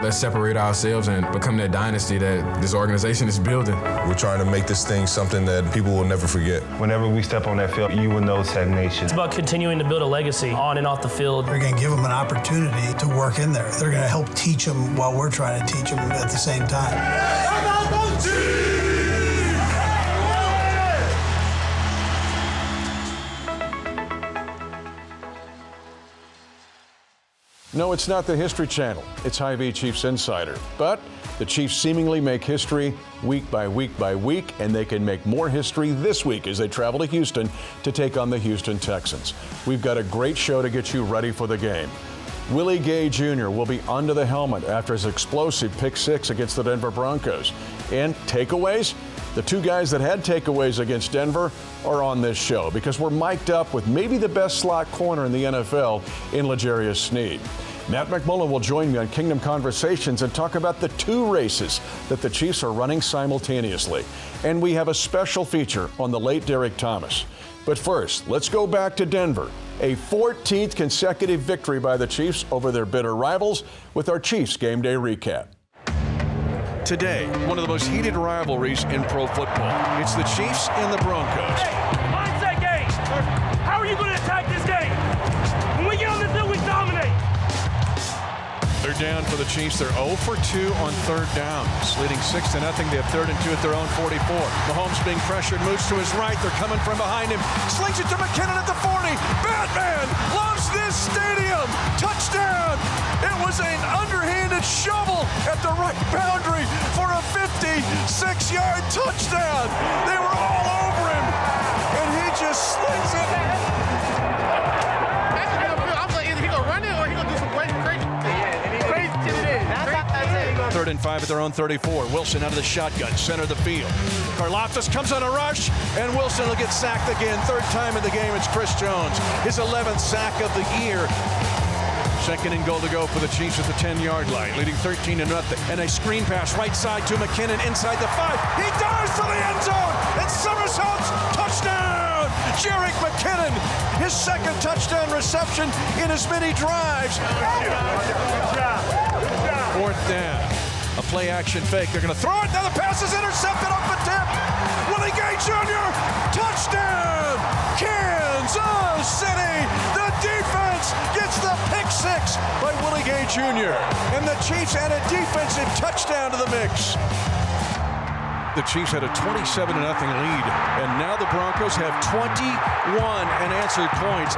Let's separate ourselves and become that dynasty that this organization is building. We're trying to make this thing something that people will never forget. Whenever we step on that field, you will know stagnation. It's about continuing to build a legacy on and off the field. We're going to give them an opportunity to work in there. They're going to help teach them while we're trying to teach them at the same time. No, it's not the History Channel. It's Hy-Vee Chiefs Insider. But the Chiefs seemingly make history week by week by week, and they can make more history this week as they travel to Houston to take on the Houston Texans. We've got a great show to get you ready for the game. Willie Gay Jr. will be under the helmet after his explosive pick six against the Denver Broncos. And takeaways? The two guys that had takeaways against Denver are on this show because we're mic'd up with maybe the best slot corner in the NFL in L'Jarius Sneed. Matt McMullen will join me on Kingdom Conversations and talk about the two races that the Chiefs are running simultaneously. And we have a special feature on the late Derrick Thomas. But first, let's go back to Denver. A 14th consecutive victory by the Chiefs over their bitter rivals with our Chiefs Game Day recap. Today, one of the most heated rivalries in pro football. It's the Chiefs and the Broncos. Hey, mindset game. How are you going to attack this game? When we get on the field, we dominate. They're down for the Chiefs. They're 0 for 2 on third downs, leading 6-0. They have 3rd and 2 at their own 44. Mahomes being pressured, moves to his right. They're coming from behind him. Slings it to McKinnon at the 40. Batman loves this stadium. Touchdown. It was an underhanded shovel at the right boundary for a 56-yard touchdown. They were all over him, and he just slings it. I was like, either he gonna run it or he gonna do some crazy. Crazy shit it is. That's 3rd and 5 at their own 34. Wilson out of the shotgun, center of the field. Karlaftis comes on a rush, and Wilson will get sacked again. 3rd time in the game, it's Chris Jones. His 11th sack of the year. 2nd and goal to go for the Chiefs at the 10-yard line, leading 13-0. And a screen pass right side to McKinnon inside the 5. He dives for the end zone, and somersaults. Touchdown! Derrick McKinnon, his 2nd touchdown reception in as many drives. 4th down. A play-action fake. They're going to throw it. Now the pass is intercepted off the tip. Willie Gay Jr. Touchdown! Kansas City. The defense gets the pick six by Willie Gay Jr. And the Chiefs add a defensive touchdown to the mix. The Chiefs had a 27-0 lead, and now the Broncos have 21 unanswered points.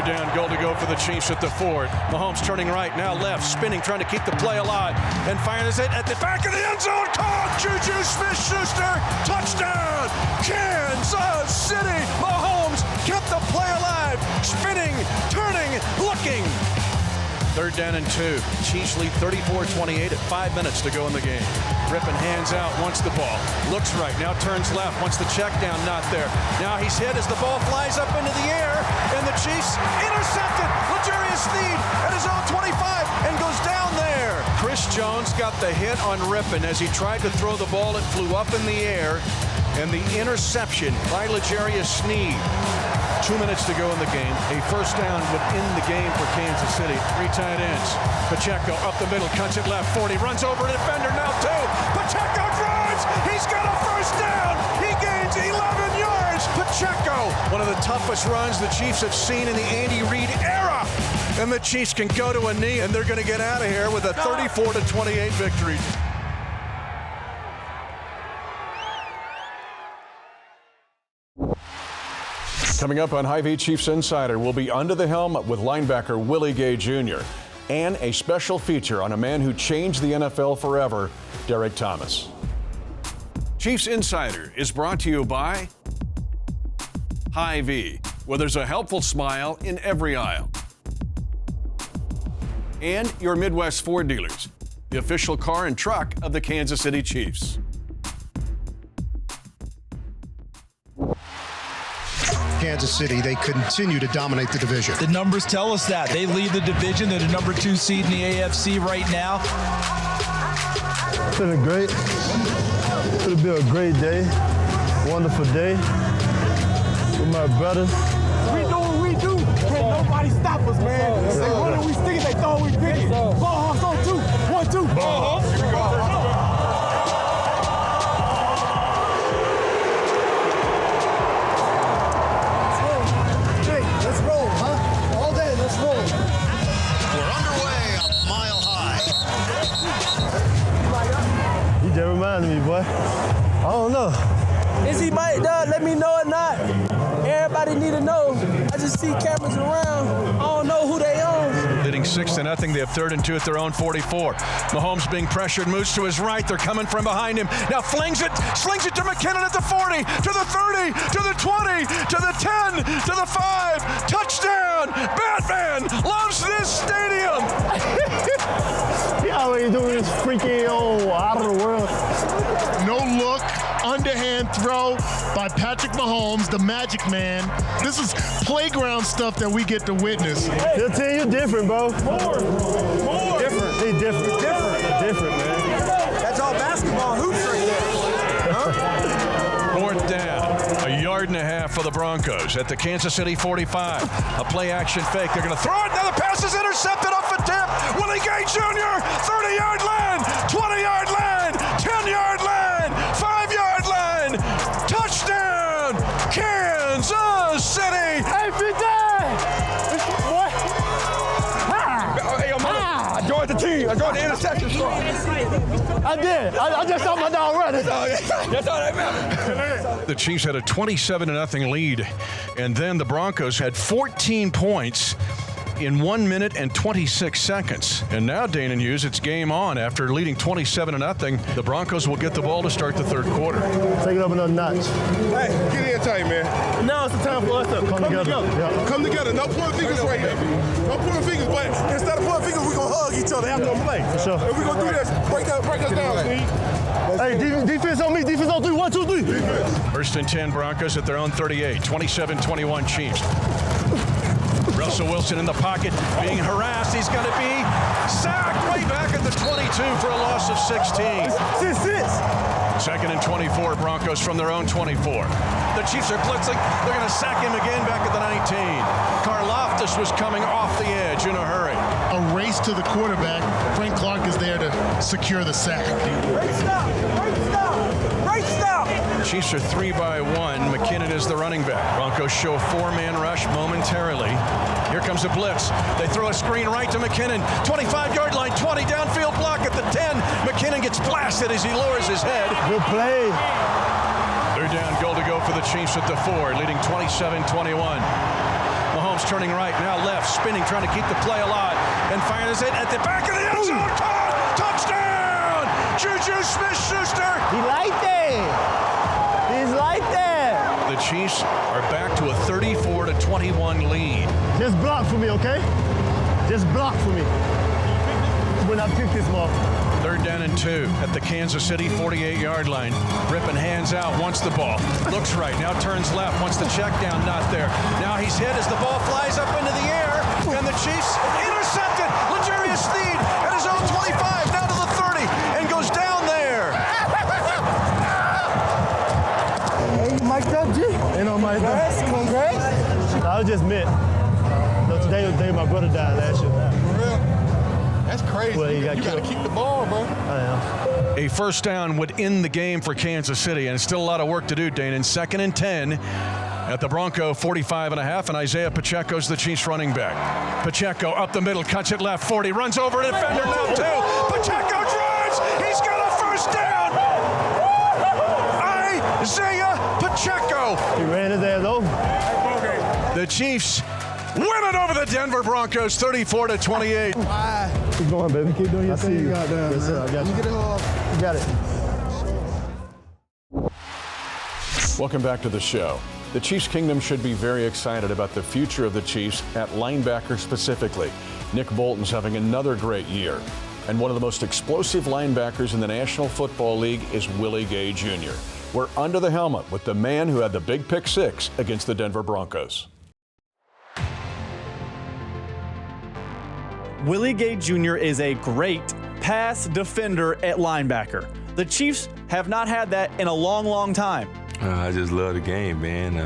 Down, goal to go for the Chiefs at the 4. Mahomes turning right, now left, spinning, trying to keep the play alive, and fires it at the back of the end zone. Caught! Juju Smith-Schuster, touchdown! Kansas City! Mahomes kept the play alive, spinning, turning, looking. 3rd down and 2. Chiefs lead 34-28 at 5 minutes to go in the game. Rippon hands out, wants the ball. Looks right, now turns left, wants the check down, not there. Now he's hit as the ball flies up into the air, and the Chiefs intercepted. L'Jarius Sneed at his own 25 and goes down there. Chris Jones got the hit on Rippon as he tried to throw the ball. It flew up in the air, and the interception by L'Jarius Sneed. 2 minutes to go in the game. A 1st down would end the game for Kansas City. 3 tight ends. Pacheco up the middle, cuts it left, 40, runs over a defender, now 2. Pacheco drives! He's got a 1st down! He gains 11 yards! Pacheco, one of the toughest runs the Chiefs have seen in the Andy Reid era. And the Chiefs can go to a knee, and they're going to get out of here with a 34-28 victory. Coming up on Hy-Vee Chiefs Insider, we'll be under the helmet with linebacker Willie Gay Jr. and a special feature on a man who changed the NFL forever, Derrick Thomas. Chiefs Insider is brought to you by Hy-Vee, where there's a helpful smile in every aisle. And your Midwest Ford dealers, the official car and truck of the Kansas City Chiefs. Kansas City, they continue to dominate the division. The numbers tell us that. They lead the division. They're the number 2 seed in the AFC right now. Feeling great. It'll be a great day, wonderful day with my brothers. We do what we do. Can't nobody stop us, man. lying to me, boy. I don't know. Is he might let me know or not? Everybody need to know. I just see cameras around. I don't know who they on. Leading 6-0. They have 3rd and 2 at their own 44. Mahomes being pressured, moves to his right. They're coming from behind him. Now slings it to McKinnon at the 40, to the 30, to the 20, to the 10, to the 5. Touchdown! Batman loves this stadium. He always doing this freaky out of the world. No look, underhand throw by Patrick Mahomes, the magic man. This is playground stuff that we get to witness. He'll tell you different, bro. More. Different. He's different. Different, man. That's all basketball hoops right there. 4th down, 1.5 yards for the Broncos at the Kansas City 45. A play action fake. They're going to throw it. Now the pass is intercepted off a tip. Willie Gay Jr. 30-yard line, 20-yard line, 10-yard line, 5-yard line. Touchdown, Kansas City. Hey, big day! What? Hey, I joined the team. I joined the interception squad. I did. I just saw my dog running. That's all that matters. The Chiefs had a 27-0 lead, and then the Broncos had 14 points in 1 minute and 26 seconds. And now, Dane and Hughes, it's game on. After leading 27-0, the Broncos will get the ball to start the 3rd quarter. Take it up another notch. Hey, get in tight, man. Now it's the time for us to come together. Yeah. Come together. No pointing fingers right here. No pointing fingers, but instead of pointing fingers, we're going to hug each other after the play. For sure. And we're going to do this. Break us down, Steve. Hey, defense on me. Defense on 3. 1, 2, 3. 1st and 10, Broncos at their own 38. 27-21 Chiefs. Russell Wilson in the pocket, being harassed. He's going to be sacked way back at the 22 for a loss of 16. 2nd and 24, Broncos from their own 24. The Chiefs are blitzing. They're going to sack him again back at the 19. Karlaftis was coming off the edge in a hurry. A race to the quarterback. Frank Clark is there to secure the sack. Great stop. Chiefs are 3 by 1. McKinnon is the running back. Broncos show a 4-man rush momentarily. Here comes a blitz. They throw a screen right to McKinnon. 25-yard line, 20 downfield block at the 10. McKinnon gets blasted as he lowers his head. Good play. 3rd down, goal to go for the Chiefs at the 4, leading 27-21. Mahomes turning right, now left, spinning, trying to keep the play alive, and fires it at the back of the end zone. Touchdown! Juju Smith-Schuster. He like that. He's like that. The Chiefs are back to a 34-21 lead. Just block for me, okay? Just block for me. When I pick this ball. 3rd down and 2 at the Kansas City 48-yard line. Ripping hands out, wants the ball. Looks right, now turns left, wants the check down, not there. Now he's hit as the ball flies up into the air, and the Chiefs intercepted. L'Jarius Sneed at his own 25, down to the 30, and goes down there. Hey, you mic'd up, G? Ain't no mic up. Congrats. I was just meant. Today was the day my brother died last year. For real? That's crazy. Well, you got to keep the ball, bro. I am. A 1st down would end the game for Kansas City, and still a lot of work to do, Dane. In 2nd and 10 at the Bronco 45.5, and Isaiah Pacheco's the Chiefs running back. Pacheco up the middle, cuts it left, 40, runs over a defender, now 2. Pacheco drives. He's got a 1st down. Isaiah Pacheco. He ran his ass over. The Chiefs win it over the Denver Broncos 34-28. Keep going, baby. Keep doing your thing. Yes, sir. I got you. You got it. Welcome back to the show. The Chiefs Kingdom should be very excited about the future of the Chiefs at linebacker specifically. Nick Bolton's having another great year. And one of the most explosive linebackers in the National Football League is Willie Gay Jr. We're under the helmet with the man who had the big pick 6 against the Denver Broncos. Willie Gay Jr. is a great pass defender at linebacker. The Chiefs have not had that in a long, long time. I just love the game, man.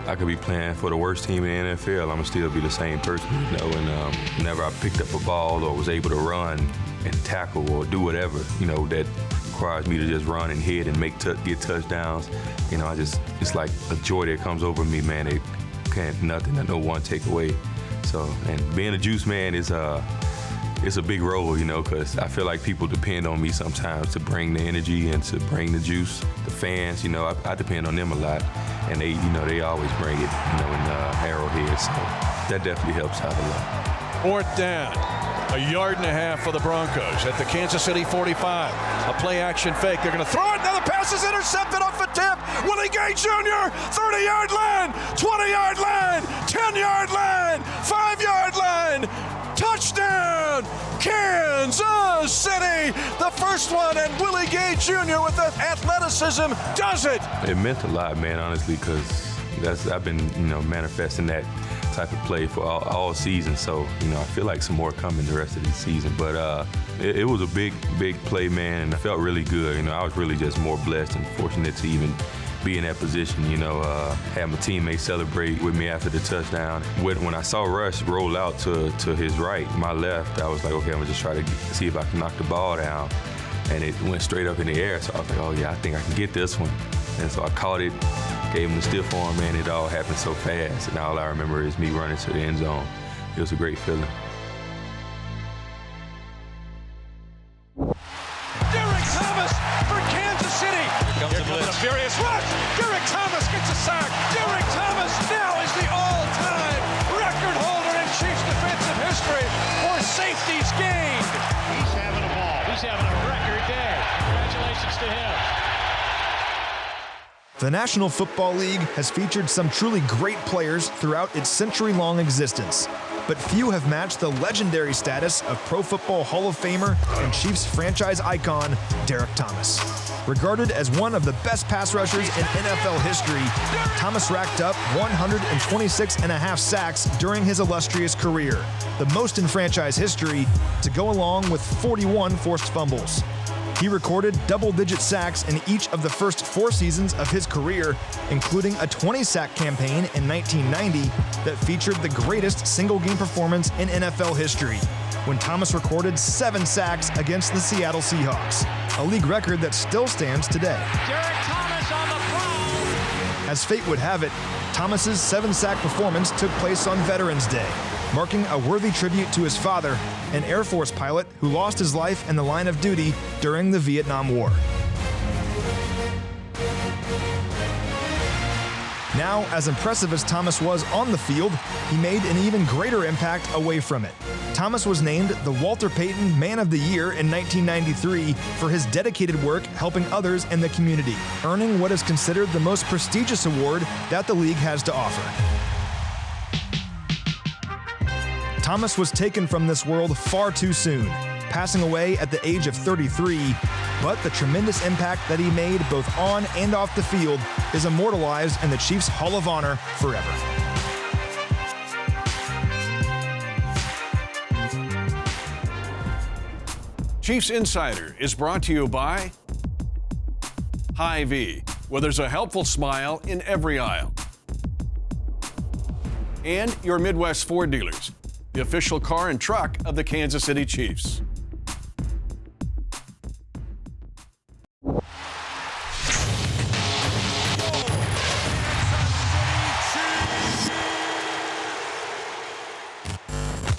I could be playing for the worst team in the NFL. I'm gonna still be the same person, you know. And whenever I picked up a ball or was able to run and tackle or do whatever, you know, that requires me to just run and hit and get touchdowns, you know, it's like a joy that comes over me, man. It can't nothing, no one take away. So, and being a juice man is it's a big role, you know, because I feel like people depend on me sometimes to bring the energy and to bring the juice. The fans, you know, I depend on them a lot, and they, you know, they always bring it, you know, in Arrowhead, so that definitely helps out a lot. Fourth down, 1.5 yards for the Broncos at the Kansas City 45. A play action fake. They're going to throw it. Now the pass is intercepted off the tip. Willie Gay Jr. 30-yard line, 20-yard line, 10-yard line, 5-yard line. Touchdown, Kansas City. The first one, and Willie Gay Jr. with that athleticism does it. It meant a lot, man, honestly, because I've been, you know, manifesting that type of play for all season. So, you know, I feel like some more coming the rest of the season. But it was a big play, man, and I felt really good. You know, I was really just more blessed and fortunate to even be in that position, you know, have my teammates celebrate with me after the touchdown. When I saw Russ roll out to his right, my left, I was like, okay, I'm gonna just try to see if I can knock the ball down. And it went straight up in the air, so I was like, oh yeah, I think I can get this one. And so I caught it, gave him the stiff arm, man. It all happened so fast, and all I remember is me running to the end zone. It was a great feeling. Derrick Thomas for Kansas City. Here comes a furious rush. Derrick Thomas gets a sack. Derrick Thomas now is the all-time record holder in Chiefs defensive history for safeties gained. He's having a ball. He's having a record day. Congratulations to him. The National Football League has featured some truly great players throughout its century-long existence, but few have matched the legendary status of Pro Football Hall of Famer and Chiefs franchise icon, Derrick Thomas. Regarded as one of the best pass rushers in NFL history, Thomas racked up 126.5 sacks during his illustrious career, the most in franchise history, to go along with 41 forced fumbles. He recorded double-digit sacks in each of the first 4 seasons of his career, including a 20-sack campaign in 1990 that featured the greatest single-game performance in NFL history, when Thomas recorded 7 sacks against the Seattle Seahawks, a league record that still stands today. Derrick Thomas on the prowl. As fate would have it, Thomas's 7-sack performance took place on Veterans Day, marking a worthy tribute to his father, an Air Force pilot who lost his life in the line of duty during the Vietnam War. Now, as impressive as Thomas was on the field, he made an even greater impact away from it. Thomas was named the Walter Payton Man of the Year in 1993 for his dedicated work helping others in the community, earning what is considered the most prestigious award that the league has to offer. Thomas was taken from this world far too soon, passing away at the age of 33, but the tremendous impact that he made both on and off the field is immortalized in the Chiefs Hall of Honor forever. Chiefs Insider is brought to you by Hy-Vee, where there's a helpful smile in every aisle. And your Midwest Ford dealers, the official car and truck of the Kansas City Chiefs.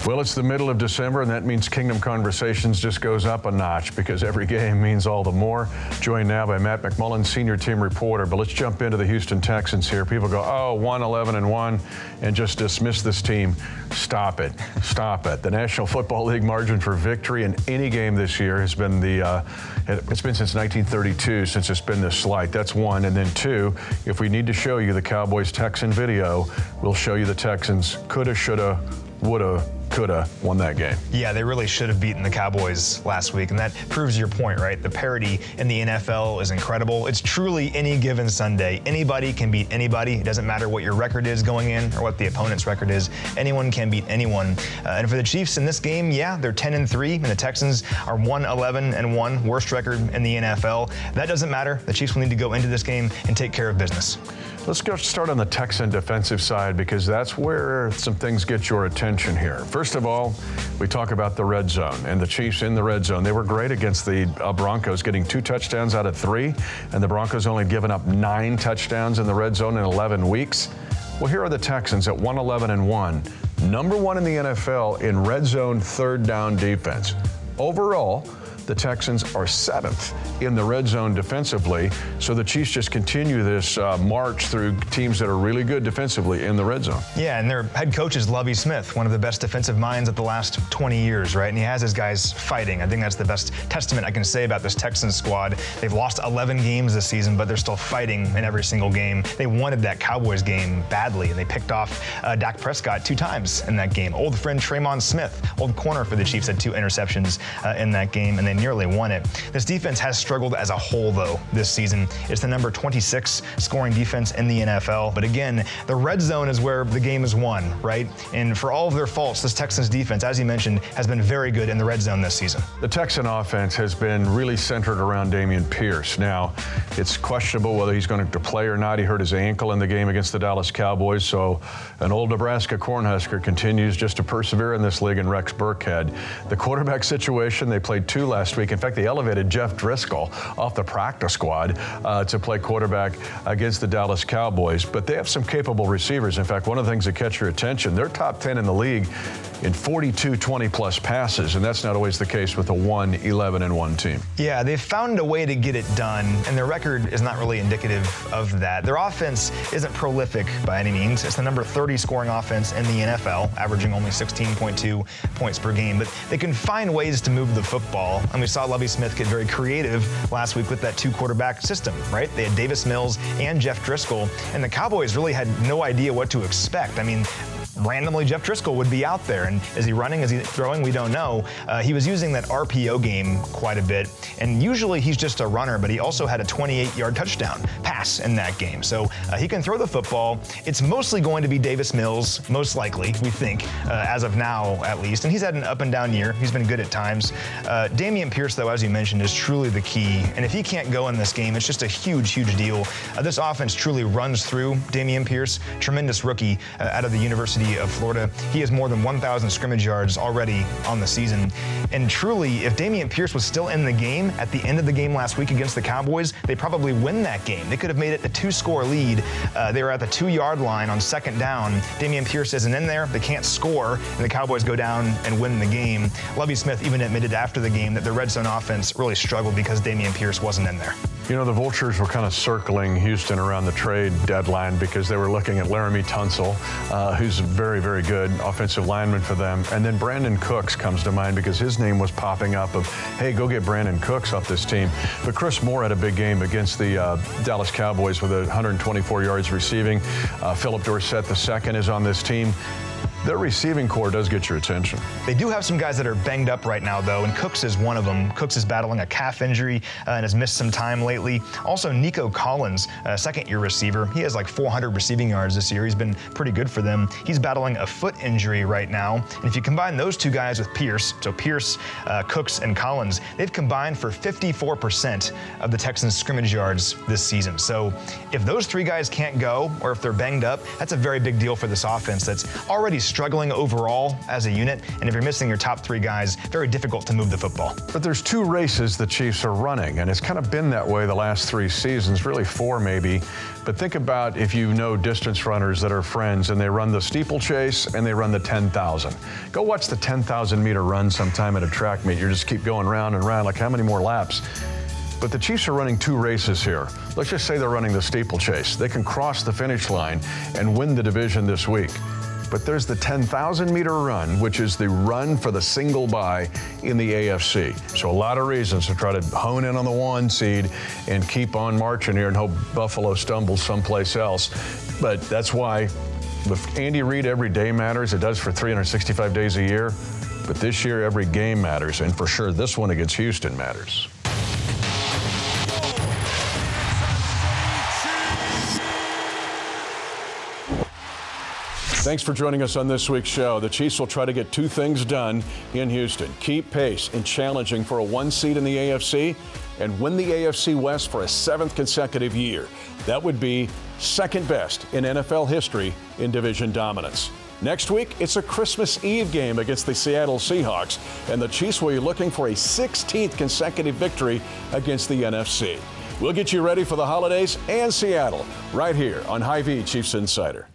Well, it's the middle of December, and that means Kingdom Conversations just goes up a notch because every game means all the more. Joined now by Matt McMullen, senior team reporter. But let's jump into the Houston Texans here. People go, oh, 1-11-1, and just dismiss this team. Stop it. Stop it. The National Football League margin for victory in any game this year has been it's been since 1932 since it's been this slight. That's one. And then two, if we need to show you the Cowboys-Texan video, we'll show you the Texans coulda, shoulda, woulda, coulda won that game. Yeah, they really should have beaten the Cowboys last week, and that proves your point, right? The parity in the NFL is incredible. It's truly any given Sunday. Anybody can beat anybody. It doesn't matter what your record is going in or what the opponent's record is. Anyone can beat anyone. And for the Chiefs in this game, yeah, they're 10-3, and the Texans are 1-11-1, worst record in the NFL. That doesn't matter. The Chiefs will need to go into this game and take care of business. Let's go start on the Texan defensive side because that's where some things get your attention here. First of all, we talk about the red zone and the Chiefs in the red zone. They were great against the Broncos, getting 2 touchdowns out of 3, and the Broncos only given up 9 touchdowns in the red zone in 11 weeks. Well, here are the Texans at 1-11-1. #1 in the NFL in red zone third down defense. Overall, the Texans are 7th in the red zone defensively, so the Chiefs just continue this march through teams that are really good defensively in the red zone. Yeah, and their head coach is Lovie Smith, one of the best defensive minds of the last 20 years, right? And he has his guys fighting. I think that's the best testament I can say about this Texans squad. They've lost 11 games this season, but they're still fighting in every single game. They wanted that Cowboys game badly, and they picked off Dak Prescott 2 times in that game. Old friend Tremon Smith, old corner for the Chiefs, had 2 interceptions in that game, and they nearly won it. This defense has struggled as a whole, though, this season. It's the number 26 scoring defense in the NFL. But again, the red zone is where the game is won, right? And for all of their faults, this Texans defense, as you mentioned, has been very good in the red zone this season. The Texan offense has been really centered around Dameon Pierce. Now, it's questionable whether he's going to play or not. He hurt his ankle in the game against the Dallas Cowboys, so an old Nebraska Cornhusker continues just to persevere in this league in Rex Burkhead. The quarterback situation, they played 2 last week. In fact, they elevated Jeff Driscoll off the practice squad to play quarterback against the Dallas Cowboys. But they have some capable receivers. In fact, one of the things that catch your attention, they're top 10 in the league in 42 20-plus passes, and that's not always the case with a 1-11-1 team. Yeah, they've found a way to get it done, and their record is not really indicative of that. Their offense isn't prolific by any means. It's the number 30 scoring offense in the NFL, averaging only 16.2 points per game, but they can find ways to move the football, and we saw Lovie Smith get very creative last week with that 2-quarterback system, right? They had Davis Mills and Jeff Driscoll, and the Cowboys really had no idea what to expect. I mean, randomly Jeff Driscoll would be out there, and is he running, is he throwing, we don't know. He was using that RPO game quite a bit, and usually he's just a runner, but he also had a 28-yard touchdown pass in that game. So he can throw the football. It's mostly going to be Davis Mills, most likely, we think, as of now at least, and he's had an up and down year. He's been good at times. Dameon Pierce, though, as you mentioned, is truly the key, and if he can't go in this game, it's just a huge, huge deal. This offense truly runs through Dameon Pierce, tremendous rookie out of the University of Florida. He has more than 1,000 scrimmage yards already on the season. And truly, if Dameon Pierce was still in the game at the end of the game last week against the Cowboys, they probably win that game. They could have made it a 2-score lead. They were at the 2-yard line on 2nd down. Dameon Pierce isn't in there. They can't score, and the Cowboys go down and win the game. Lovie Smith even admitted after the game that the red zone offense really struggled because Dameon Pierce wasn't in there. You know, the Vultures were kind of circling Houston around the trade deadline because they were looking at Laramie Tunsil, who's a very, very good offensive lineman for them. And then Brandon Cooks comes to mind because his name was popping up of, hey, go get Brandon Cooks off this team. But Chris Moore had a big game against the Dallas Cowboys with 124 yards receiving. Philip Dorsett II is on this team. Their receiving core does get your attention. They do have some guys that are banged up right now, though, and Cooks is one of them. Cooks is battling a calf injury and has missed some time lately. Also, Nico Collins, a second-year receiver. He has like 400 receiving yards this year. He's been pretty good for them. He's battling a foot injury right now. And if you combine those 2 guys with Pierce, so Pierce, Cooks, and Collins, they've combined for 54% of the Texans' scrimmage yards this season. So if those 3 guys can't go, or if they're banged up, that's a very big deal for this offense that's already struggling overall as a unit, and if you're missing your top 3 guys, very difficult to move the football. But there's 2 races the Chiefs are running, and it's kind of been that way the last 3 seasons, really 4 maybe. But think about if you know distance runners that are friends and they run the steeplechase and they run the 10,000. Go watch the 10,000-meter run sometime at a track meet. You just keep going round and round, like how many more laps? But the Chiefs are running 2 races here. Let's just say they're running the steeplechase. They can cross the finish line and win the division this week. But there's the 10,000-meter run, which is the run for the single bye in the AFC. So a lot of reasons to try to hone in on the 1 seed and keep on marching here and hope Buffalo stumbles someplace else. But that's why with Andy Reid, every day matters. It does for 365 days a year. But this year, every game matters. And for sure, this one against Houston matters. Thanks for joining us on this week's show. The Chiefs will try to get 2 things done in Houston. Keep pace in challenging for a 1 seed in the AFC and win the AFC West for a 7th consecutive year. That would be 2nd best in NFL history in division dominance. Next week, it's a Christmas Eve game against the Seattle Seahawks, and the Chiefs will be looking for a 16th consecutive victory against the NFC. We'll get you ready for the holidays and Seattle right here on Hy-Vee Chiefs Insider.